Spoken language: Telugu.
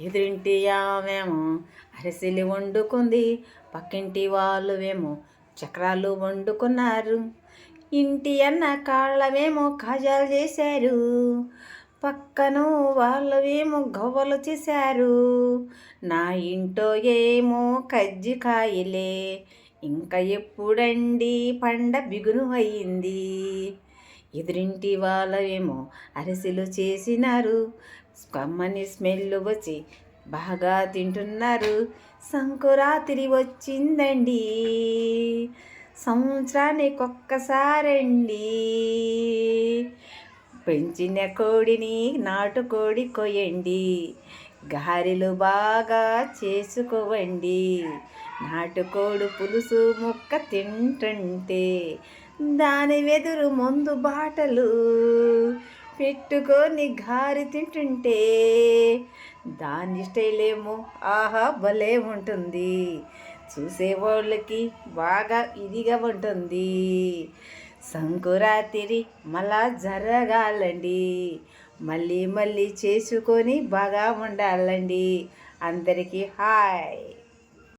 ఎదురింటి ఆమెమో అరిసెలు వండుకుంది, పక్కింటి వాళ్ళువేమో చక్రాలు వండుకున్నారు. ఇంటి అన్న కాళ్ళవేమో కాజాలు చేశారు, పక్కన వాళ్ళవేమో గవ్వలు చేశారు. నా ఇంట్లో ఏమో కజ్జికాయలే, ఇంకా ఎప్పుడండి పండ బిగును అయ్యింది. ఎదురింటి వాళ్ళేమో అరిసెలు చేసినారు, కమ్మని స్మెల్ వచ్చి బాగా తింటున్నారు. సంకురాత్రి వచ్చిందండి, సంవత్సరానికి ఒక్కసారండి. పెంచిన కోడిని నాటుకోడి కొయ్యండి, గారెలు బాగా చేసుకోవండి. నాటుకోడు పులుసు ముక్క తింటుంటే దాని వెదురు ముందు బాటలు పెట్టుకొని గారి తింటుంటే దాని స్టైల్ ఏమో ఆహా భలే ఉంటుంది. చూసేవాళ్ళకి బాగా ఇదిగా ఉంటుంది. సంకురాత్రి మళ్ళా జరగాలండి, మళ్ళీ మళ్ళీ చేసుకొని బాగా ఉండాలండి. అందరికీ హాయ్.